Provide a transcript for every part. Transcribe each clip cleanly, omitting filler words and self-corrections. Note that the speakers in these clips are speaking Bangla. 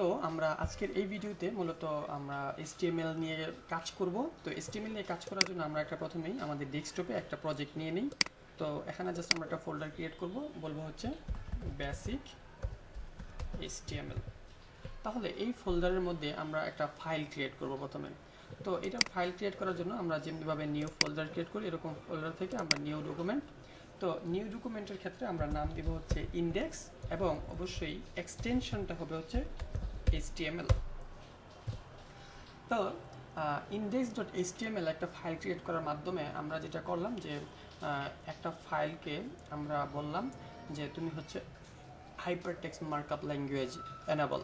তো আমরা আজকের এই ভিডিওতে মূলত আমরা HTML নিয়ে কাজ করব। তো HTML নিয়ে কাজ করার জন্য আমরা প্রথমেই আমাদের ডেস্কটপে একটা প্রজেক্ট নিয়ে নিই। তো এখানে জাস্ট আমরা একটা ফোল্ডার ক্রিয়েট করব, বলবো হচ্ছে বেসিক HTML। তাহলে এই ফোল্ডারের মধ্যে আমরা একটা ফাইল ক্রিয়েট করব প্রথমে। তো এটা ফাইল ক্রিয়েট করার জন্য আমরা যেভাবে নিউ ফোল্ডার ক্রিয়েট করি, এরকম ফোল্ডার থেকে আমরা নিউ ডকুমেন্ট। তো নিউ ডকুমেন্টের ক্ষেত্রে আমরা নাম দিব হচ্ছে ইন্ডেক্স, এবং অবশ্যই এক্সটেনশনটা হবে হচ্ছে HTML। তো index.html একটা ফাইল ক্রিয়েট করার মাধ্যমে আমরা যেটা করলাম যে একটা ফাইলকে আমরা বললাম যে তুমি হচ্ছে hypertext markup language enable,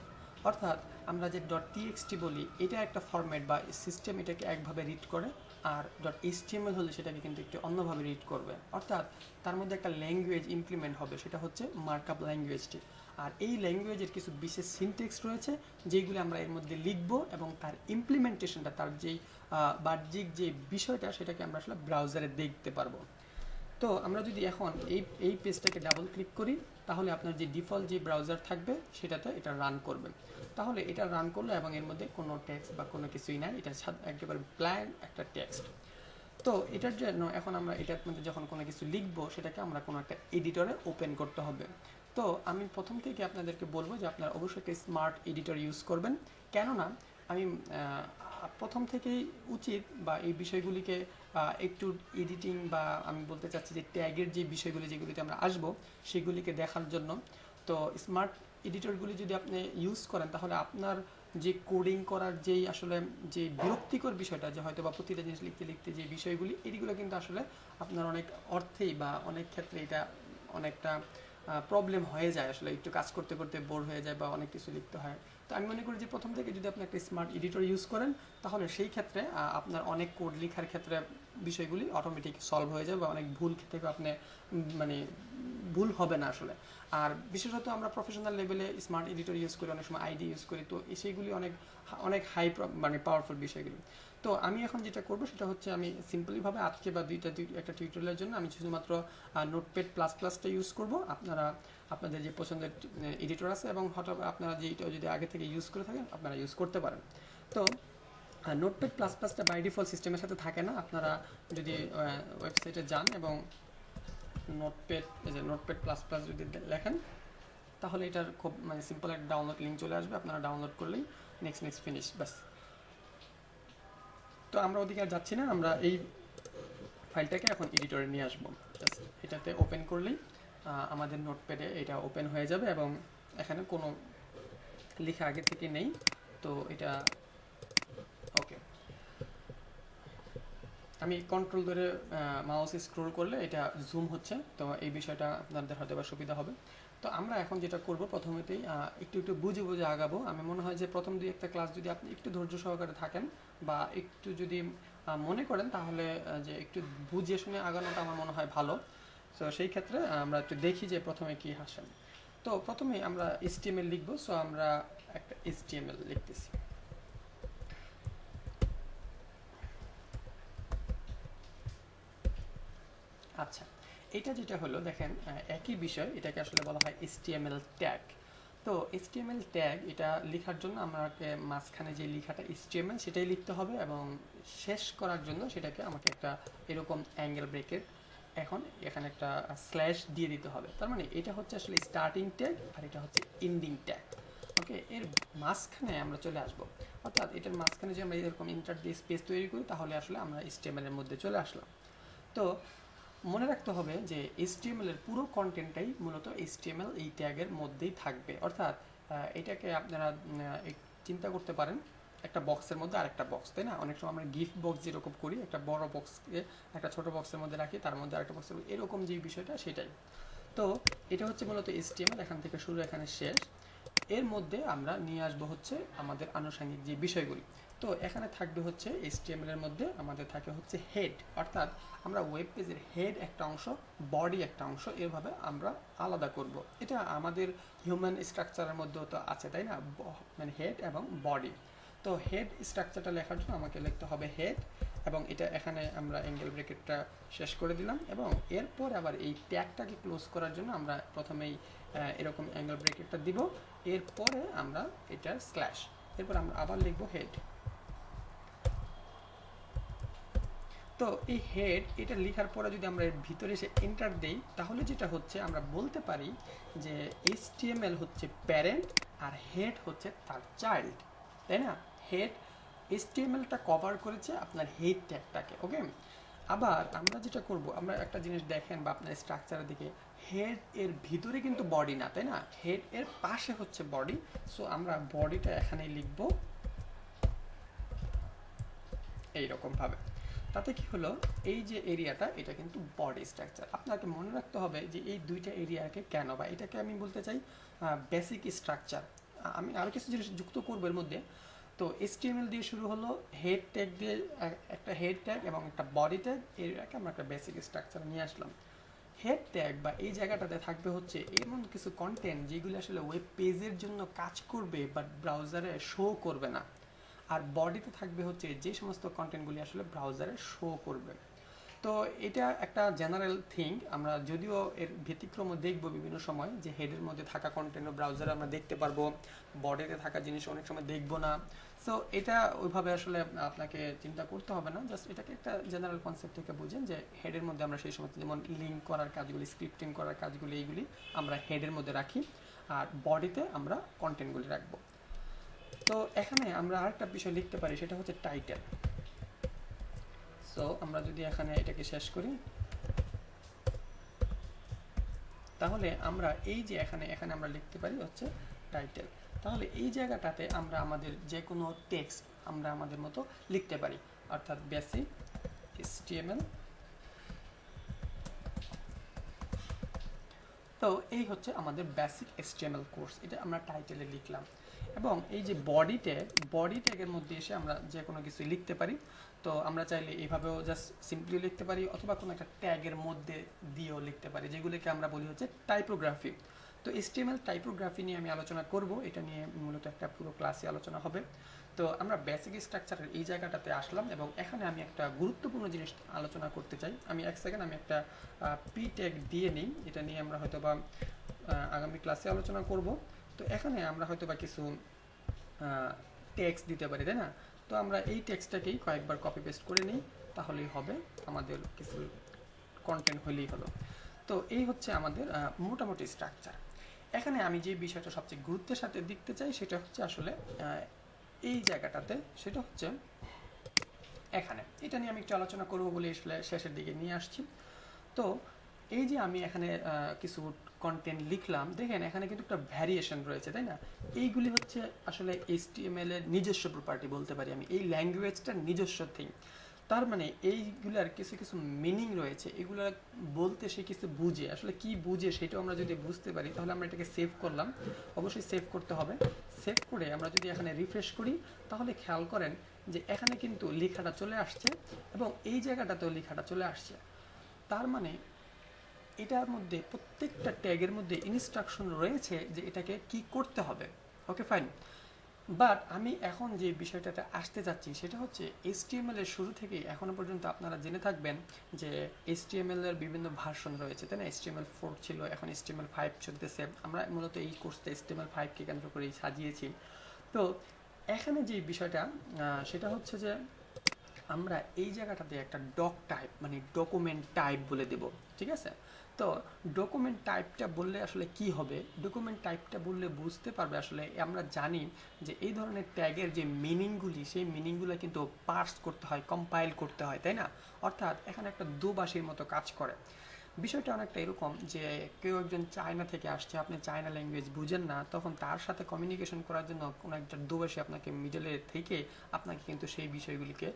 অর্থাৎ আমরা যে .txt বলি এটা একটা ফরম্যাট বা সিস্টেম এটাকে একভাবে রিড করে, আর .html হলে সেটাকে কিন্তু একটু অন্যভাবে রিড করবে, অর্থাৎ তার মধ্যে একটা ল্যাঙ্গুয়েজ ইমপ্লিমেন্ট হবে, সেটা হচ্ছে মার্কআপ ল্যাঙ্গুয়েজটি। আর এই ল্যাঙ্গুয়েজের কিছু বিশেষ সিনট্যাক্স রয়েছে যেগুলি আমরা এর মধ্যে লিখব, এবং তার ইমপ্লিমেন্টেশনটা, তার যেই বাহ্যিক যে বিষয়টা, সেটাকে আমরা আসলে ব্রাউজারে দেখতে পারবো। তো আমরা যদি এখন এই পেজটাকে ডাবল ক্লিক করি, তাহলে আপনার যে ডিফল্ট যে ব্রাউজার থাকবে সেটাতে এটা রান করবে। তাহলে এটা রান করলো এবং এর মধ্যে কোনো টেক্সট বা কোনো কিছুই নাই, এটা একেবারে ব্ল্যাঙ্ক একটা টেক্সট। তো এটার জন্য এখন আমরা এটার মধ্যে যখন কোনো কিছু লিখবো, সেটাকে আমরা কোনো একটা এডিটরে ওপেন করতে হবে। তো আমি প্রথম থেকে আপনাদেরকে বলবো যে আপনারা অবশ্যই একটা স্মার্ট এডিটর ইউজ করবেন, কেননা আমি প্রথম থেকেই উচিত বা এই বিষয়গুলিকে একটু এডিটিং বা আমি বলতে চাচ্ছি যে ট্যাগের যে বিষয়গুলি যেগুলিতে আমরা আসবো সেগুলিকে দেখার জন্য। তো স্মার্ট এডিটরগুলি যদি আপনি ইউজ করেন, তাহলে আপনার যে কোডিং করার যেই আসলে যে বিরক্তিকর বিষয়টা, যে হয়তো বা প্রতিটা জিনিস লিখতে লিখতে যে বিষয়গুলি, এগুলো কিন্তু আসলে আপনার অনেক অর্থেই বা অনেক ক্ষেত্রে এটা অনেকটা প্রবলেম হয়ে যায়, আসলে একটু কাজ করতে করতে বোর হয়ে যায় বা অনেক কিছু লিখতে হয়। তো আমি মনে করি যে প্রথম থেকে যদি আপনি একটা স্মার্ট এডিটর ইউজ করেন, তাহলে সেই ক্ষেত্রে আপনার অনেক কোড লেখার ক্ষেত্রে বিষয়গুলি অটোমেটিক সলভ হয়ে যাবে, বা অনেক ভুল থেকে আপনি মানে ভুল হবে না আসলে। আর বিশেষত আমরা প্রফেশনাল লেভেলে স্মার্ট এডিটর ইউজ করি, অনেক সময় আইডি ইউজ করি, তো সেইগুলি অনেক অনেক হাই মানে পাওয়ারফুল বিষয়গুলি। তো আমি এখন যেটা করবো সেটা হচ্ছে, আমি সিম্পলিভাবে আজকে বা একটা টিউটোরিয়ালের জন্য আমি শুধুমাত্র নোটপ্যাড প্লাস প্লাসটা ইউজ করব। আপনারা আপনাদের যে পছন্দের এডিটর আছে, এবং হঠাৎ আপনারা যেটা যদি আগে থেকে ইউজ করে থাকেন আপনারা ইউজ করতে পারেন। তো নোটপ্যাড প্লাস প্লাসটা বাই ডিফল্ট সিস্টেমের সাথে থাকে না। আপনারা যদি ওয়েবসাইটে যান এবং নোটপ্যাড প্লাস প্লাস যদি লেখেন, তাহলে এটার খুব মানে সিম্পল একটা ডাউনলোড লিঙ্ক চলে আসবে, আপনারা ডাউনলোড করলেই নেক্সট ফিনিশ ব্যাস। তো আমরা ওদিকে আর যাচ্ছি না, আমরা এই ফাইলটাকে এখন এডিটরে নিয়ে আসবো। জাস্ট এটাতে ওপেন করলেই আমাদের নোটপ্যাডে এটা ওপেন হয়ে যাবে, এবং এখানে কোনো লেখা আগে থেকে নেই। তো এটা ওকে, আমি কন্ট্রোল ধরে মাউস স্ক্রল করলে এটা জুম হচ্ছে, তো এই বিষয়টা আপনাদের হয়তো বা সুবিধা হবে। তো আমরা এখন যেটা করব, প্রথমেতেই একটু একটু বুঝে বুঝে আগাবো। আমি মনে হয় যে প্রথম দুই একটা ক্লাস যদি আপনি একটু ধৈর্য সহকারে থাকেন বা একটু যদি মনে করেন, তাহলে যে একটু বুঝে শুনে আগানোটা আমার মনে হয় ভালো। তো সেই ক্ষেত্রে আমরা একটু দেখি যে প্রথমে কি আসেন। তো প্রথমে আমরা HTML লিখবো। সো আমরা একটা HTML লিখতেছি। আচ্ছা, এটা যেটা হলো দেখেন, একই বিষয়, এটাকে আসলে বলা হয় HTML ট্যাগ। তো HTML ট্যাগ এটা লেখার জন্য আমাকে মাঝখানে যে লেখাটা HTML সেটাই লিখতে হবে, এবং শেষ করার জন্য সেটাকে আমাকে একটা এরকম অ্যাঙ্গেল ব্রেকেট এখন এখানে একটা স্ল্যাশ দিয়ে দিতে হবে। তার মানে এটা হচ্ছে আসলে স্টার্টিং ট্যাগ, আর এটা হচ্ছে এন্ডিং ট্যাগ। ওকে, এর মাঝখানে আমরা চলে আসবো, অর্থাৎ এটার মাঝখানে যে আমরা এরকম ইন্টার দিয়ে স্পেস তৈরি করি, তাহলে আসলে আমরা HTML এর মধ্যে চলে আসলাম। তো মনে রাখতে হবে যে HTML এর পুরো কন্টেন্টটাই মূলত HTML এই ট্যাগের মধ্যেই থাকবে, অর্থাৎ এটাকে আপনারা চিন্তা করতে পারেন একটা বক্সের মধ্যে আরেকটা বক্স, তাই না? অনেক সময় আমরা গিফট বক্স যেরকম করি, একটা বড় বক্সকে একটা ছোট বক্সের মধ্যে রাখি, তার মধ্যে আরেকটা বক্সের মধ্যে, এরকম যে বিষয়টা সেটাই। তো এটা হচ্ছে মূলত HTML, এখান থেকে শুরু এখানে শেষ। এর মধ্যে আমরা নিয়ে আসবো হচ্ছে আমাদের আনুষঙ্গিক যে বিষয়গুলি। তো এখানে থাকবে হচ্ছে HTML এর মধ্যে আমাদের থাকে হচ্ছে হেড, অর্থাৎ আমরা ওয়েব পেজের হেড একটা অংশ, বডি একটা অংশ, এভাবে আমরা আলাদা করব। এটা আমাদের হিউম্যান স্ট্রাকচারের মধ্যেও তো আছে, তাই না? মানে হেড এবং বডি। তো হেড স্ট্রাকচারটা লেখার জন্য আমাকে লিখতে হবে হেড, এবং এটা এখানে আমরা অ্যাঙ্গেল ব্র্যাকেটটা শেষ করে দিলাম এবং এরপর আবার এই ট্যাগটাকে ক্লোজ করার জন্য আমরা প্রথমেই এরকম অ্যাঙ্গেল ব্র্যাকেটটা দিব, এরপরে আমরা এটা স্ল্যাশ, এরপর আমরা আবার লিখব হেড। তো এই হেড এটা লেখার পরে যদি আমরা এর ভিতরে এসে এন্টার দেই তাহলে যেটা হচ্ছে আমরা বলতে পারি যে HTML হচ্ছে প্যারেন্ট আর হেড হচ্ছে তার চাইল্ড, তাই না? হেড HTMLটা কভার করেছে আপনার হেড ট্যাগটাকে, ওকে। আবার আমরা যেটা করব, আমরা একটা জিনিস দেখেন বা আপনার স্ট্রাকচারের দিকে, হেড এর ভিতরে কিন্তু বডি না, তাই না? হেড এর পাশে হচ্ছে বডি। সো আমরা বডিটা এখানে লিখব এইরকম ভাবে। তাতে কি হলো, এই যে এরিয়াটা এটা কিন্তু বডি স্ট্রাকচার। আপনাকে মনে রাখতে হবে যে এই দুইটা এরিয়াকে কেন, বা এটাকে আমি বলতে চাই বেসিক স্ট্রাকচার। আমি আরও কিছু জিনিস যুক্ত করবো এর মধ্যে। তো HTML দিয়ে শুরু হলো, হেড ট্যাগ দিয়ে একটা হেড ট্যাগ এবং একটা বডি ট্যাগ, এটাকে আমরা একটা বেসিক স্ট্রাকচার নিয়ে আসলাম। হেড ট্যাগ বা এই জায়গাটাতে থাকবে হচ্ছে এমন কিছু কন্টেন্ট যেগুলো আসলে ওয়েব পেজের জন্য কাজ করবে বাট ব্রাউজারে শো করবে না। আর বডিতে থাকবে হচ্ছে যে সমস্ত কন্টেন্টগুলি আসলে ব্রাউজারে শো করবে। তো এটা একটা জেনারেল থিং, আমরা যদিও এর ব্যতিক্রম দেখব বিভিন্ন সময়, যে হেডের মধ্যে থাকা কন্টেন্ট ব্রাউজারে আমরা দেখতে পারবো, বডিতে থাকা জিনিস অনেক সময় দেখবো না। সো এটা ওইভাবে আসলে আপনাকে চিন্তা করতে হবে না, জাস্ট এটাকে একটা জেনারেল কনসেপ্ট থেকে বুঝেন যে হেডের মধ্যে আমরা সেই সমস্ত যেমন লিঙ্ক করার কাজগুলি, স্ক্রিপ্টিং করার কাজগুলি, এইগুলি আমরা হেডের মধ্যে রাখি, আর বডিতে আমরা কন্টেন্টগুলি রাখবো। তো এখানে আমরা আরেকটা বিষয় লিখতে পারি, সেটা হচ্ছে টাইটেল। সো আমরা যদি এখানে এটাকে শেষ করি তাহলে আমরা এই যে এখানে আমরা লিখতে পারি হচ্ছে টাইটেল। তাহলে এই জায়গাটাতে আমরা আমাদের যে কোনো টেক্সট আমরা আমাদের মতো লিখতে পারি, অর্থাৎ বেসিক HTML। তো এই হচ্ছে আমাদের বেসিক HTML কোর্স, এটা আমরা টাইটেলে লিখলাম। এবং এই যে বডি ট্যাগের মধ্যে এসে আমরা যে কোনো কিছু লিখতে পারি। তো আমরা চাইলে এইভাবেও জাস্ট সিম্পলি লিখতে পারি, অথবা কোনো একটা ট্যাগের মধ্যে দিয়েও লিখতে পারি, যেগুলোকে আমরা বলি হচ্ছে টাইপোগ্রাফি। তো HTML টাইপোগ্রাফি নিয়ে আমি আলোচনা করব, এটা নিয়ে মূলত একটা পুরো ক্লাসে আলোচনা হবে। তো আমরা বেসিক স্ট্রাকচারের এই জায়গাটাতে আসলাম এবং এখানে আমি একটা গুরুত্বপূর্ণ জিনিস আলোচনা করতে চাই। আমি এক সেকেন্ড আমি একটা পি ট্যাগ দিয়ে নিই, এটা নিয়ে আমরা হয়তো বা আগামী ক্লাসে আলোচনা করব। তো এখানে আমরা হয়তো বা কিছু টেক্সট দিতে পারি, তাই না? তো আমরা এই টেক্সটটাকেই কয়েকবার কপি পেস্ট করে নিই, তাহলেই হবে, আমাদের কিছু কন্টেন্ট হলেই হলো। তো এই হচ্ছে আমাদের মোটামুটি স্ট্রাকচার। এখানে আমি যে বিষয়টা সবচেয়ে গুরুত্বের সাথে দেখতে চাই সেটা হচ্ছে আসলে এই জায়গাটাতে, সেটা হচ্ছে এখানে, এটা নিয়ে আমি একটু আলোচনা করবো বলে আসলে শেষের দিকে নিয়ে আসছি। তো এই যে আমি এখানে কিছু কন্টেন্ট লিখলাম, দেখেন এখানে কিন্তু একটা ভ্যারিয়েশন রয়েছে, তাই না? এইগুলি হচ্ছে আসলে HTML এর নিজস্ব প্রপার্টি বলতে পারি আমি, এই ল্যাঙ্গুয়েজটার নিজস্ব থিং। তার মানে এইগুলার কিছু কিছু মিনিং রয়েছে, এগুলো বলতে সে কিছু বুঝে, আসলে কি বুঝে সেটাও আমরা যদি বুঝতে পারি তাহলে আমরা এটাকে সেভ করলাম। অবশ্যই সেভ করতে হবে। সেভ করে আমরা যদি এখানে রিফ্রেশ করি তাহলে খেয়াল করেন যে এখানে কিন্তু লেখাটা চলে আসছে এবং এই জায়গাটাতেও লেখাটা চলে আসছে। তার মানে এটার মধ্যে প্রত্যেকটা ট্যাগের মধ্যে ইনস্ট্রাকশন রয়েছে যে এটাকে কি করতে হবে। Okay fine. বাট আমি এখন যে বিষয়টাতে আসতে যাচ্ছি সেটা হচ্ছে HTML এর শুরু থেকে এখনো পর্যন্ত আপনারা জেনে থাকবেন যে HTML এর বিভিন্ন ভার্সন রয়েছে, তাই না? HTML4 ছিল, এখন HTML5 চলতেছে। আমরা মূলত এই কোর্সটা HTML5 কে কেন্দ্র করেই সাজিয়েছি। তো এখানে যে বিষয়টা সেটা হচ্ছে যে আমরা এই জায়গাটাতে একটা ডক টাইপ মানে ডকুমেন্ট টাইপ বলে দেব, ঠিক আছে? তো ডকুমেন্ট টাইপটা বললে আসলে কি হবে, ডকুমেন্ট টাইপটা বললে বুঝতে পারবে আসলে আমরা জানি যে এই ধরনের ট্যাগের যে মিনিংগুলি, সেই মিনিংগুলো কিন্তু পার্স করতে হয়, কম্পাইল করতে হয়, তাই না? অর্থাৎ এখানে একটা দুভাষীর মতো কাজ করে। বিষয়টা অনেকটা এরকম যে কেউ একজন চায়না থেকে আসছে, আপনি চায়না ল্যাঙ্গুয়েজ বুঝেন না, তখন তার সাথে কমিউনিকেশন করার জন্য কোনো একটা দুভাষী আপনাকে মিডলে থেকে আপনাকে কিন্তু সেই বিষয়গুলিকে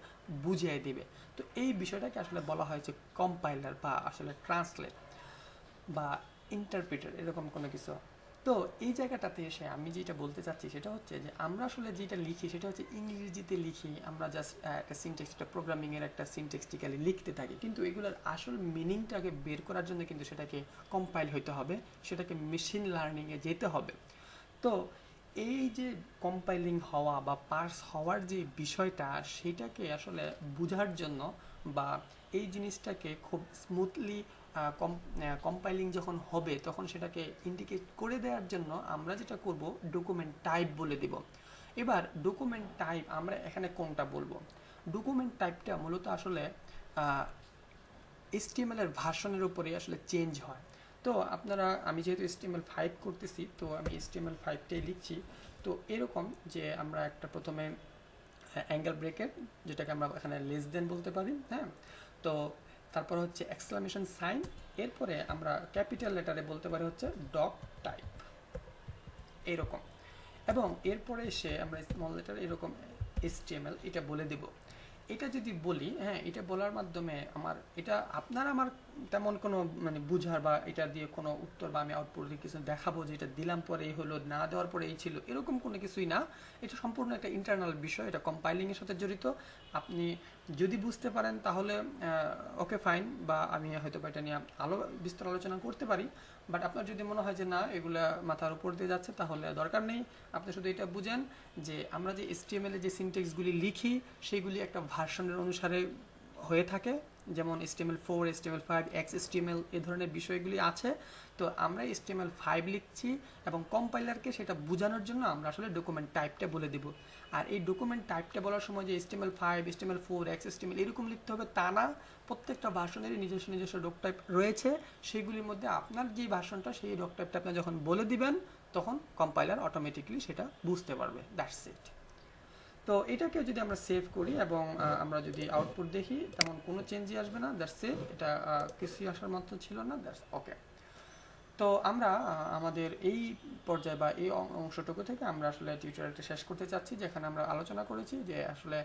বুঝিয়ে দিবে। তো এই বিষয়টাকে আসলে বলা হয় যে কম্পাইলার বা আসলে ট্রান্সলেট বা ইন্টারপ্রিটার, এরকম কোনো কিছু। তো এই জায়গাটাতে এসে আমি যেটা বলতে চাচ্ছি সেটা হচ্ছে যে আমরা আসলে যেটা লিখি সেটা হচ্ছে ইংরেজিতে লিখি, আমরা জাস্ট একটা সিনট্যাক্স, একটা প্রোগ্রামিংয়ের একটা সিনট্যাক্সটিক্যালি লিখতে থাকি, কিন্তু এগুলোর আসল মিনিংটাকে বের করার জন্য কিন্তু সেটাকে কম্পাইল হতে হবে, সেটাকে মেশিন লার্নিংয়ে যেতে হবে। তো এই যে কম্পাইলিং হওয়া বা পার্স হওয়ার যে বিষয়টা, সেটাকে আসলে বোঝার জন্য বা এই জিনিসটাকে খুব স্মুথলি কম্পাইলিং যখন হবে তখন সেটাকে ইন্ডিকেট করে দেওয়ার জন্য আমরা যেটা করব, ডকুমেন্ট টাইপ বলে দেব। এবার ডকুমেন্ট টাইপ আমরা এখানে কোনটা বলবো? ডকুমেন্ট টাইপটা মূলত আসলে HTML এর ভার্সনের উপরে আসলে চেঞ্জ হয়। তো আপনারা, আমি যেহেতু HTML5 করতেছি, তো আমি HTML5টাই লিখছি। তো এরকম যে আমরা একটা প্রথমে অ্যাঙ্গেল ব্রেকেট, যেটাকে আমরা এখানে লেস দেন বলতে পারি, হ্যাঁ। তো তারপর হচ্ছে এক্সক্লামেশন সাইন, এরপরে আমরা ক্যাপিটাল লেটারে বলতে পারি হচ্ছে ডক টাইপ, এরকম। এবং এরপরে এসে আমরা স্মল লেটার এরকম HTML এটা বলে দেব। এটা যদি বলি, হ্যাঁ, এটা বলার মাধ্যমে এটা আপনার আমার তেমন কোনো মানে বুঝার বা এটা দিয়ে কোনো উত্তর বা আমি আউটপুটে কিছু দেখাবো যে এটা দিলাম পরে এই হলো, না দেওয়ার পরে এই ছিল, এরকম কোনো কিছুই না। এটা সম্পূর্ণ একটা ইন্টারনাল বিষয়, এটা কম্পাইলিংয়ের সাথে জড়িত। আপনি যদি বুঝতে পারেন তাহলে ওকে ফাইন, বা আমি হয়তো বা এটা নিয়ে বিস্তর আলোচনা করতে পারি। বাট আপনার যদি মনে হয় যে না, এগুলা মাথার উপর দিয়ে যাচ্ছে, তাহলে দরকার নেই। আপনি শুধু এটা বুঝেন যে আমরা যে HTML এ যে সিনট্যাক্সগুলি লিখি সেগুলি একটা ভার্সনের অনুসারে হয়ে থাকে, যেমন HTML4, HTML5, XHTML এ ধরনের বিষয়গুলি আছে। তো আমরা HTML5 লিখছি এবং কম্পাইলারকে সেটা বোঝানোর জন্য আমরা আসলে ডকুমেন্ট টাইপটা বলে দেব। আর এই ডকুমেন্ট টাইপটা বলার সময় যে HTML5, HTML4, XHTML এরকম লিখতে হবে তা না। প্রত্যেকটা ভার্সনেরই নিজস্ব নিজস্ব ডক টাইপ রয়েছে। সেগুলির মধ্যে আপনার যে ভার্সনটা, সেই ডক টাইপটা আপনি যখন বলে দিবেন তখন কম্পাইলার অটোমেটিক্যালি সেটা বুঝতে পারবে। That's it. তো এটাকে যদি আমরা সেভ করি এবং আমরা যদি আউটপুট দেখি, তেমন কোনো চেঞ্জই আসবে না। That's it. এটা কিছুই আসার মতো ছিল না। That's okay. তো আমরা আমাদের এই পর্যায়ে বা এই অংশটুকু থেকে আমরা আসলে টিউটোরিয়ালটা শেষ করতে চাচ্ছি, যেখানে আমরা আলোচনা করেছি যে আসলে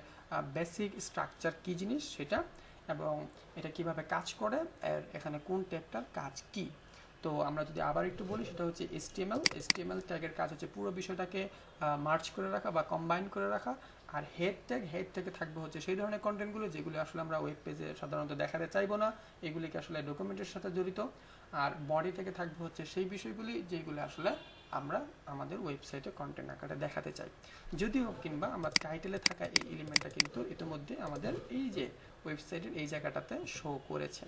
বেসিক স্ট্রাকচার কী জিনিস সেটা, এবং এটা কিভাবে কাজ করে, আর এখানে কোন ট্যাগটার কাজ কি। তো আমরা যদি আবার একটু বলি, সেটা হচ্ছে HTML ট্যাগের কাজ হচ্ছে পুরো বিষয়টাকে মার্চ করে রাখা বা কম্বাইন করে রাখা। আর হেড ট্যাগে থাকবে হচ্ছে সেই ধরনের কন্টেন্টগুলো যেগুলো আসলে আমরা ওয়েব পেজে সাধারণত দেখাতে চাইবো না, এগুলিকে আসলে ডকুমেন্টের সাথে জড়িত। আর বডি থেকে থাকবে হচ্ছে সেই বিষয়গুলি যেগুলো আসলে আমরা আমাদের ওয়েবসাইটে কন্টেন্ট আকারে দেখাতে চাই। যদিও কিংবা আমরা টাইটেলে থাকা এই এলিমেন্টটা কিন্তু ইতিমধ্যে আমাদের এই যে ওয়েবসাইটের এই জায়গাটাতে শো করেছে।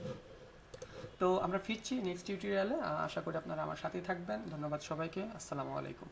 তো আমরা ফিরছি নেক্সট টিউটোরিয়ালে। আশা করি আপনারা আমার সাথেই থাকবেন। ধন্যবাদ সবাইকে। আসসালামু আলাইকুম।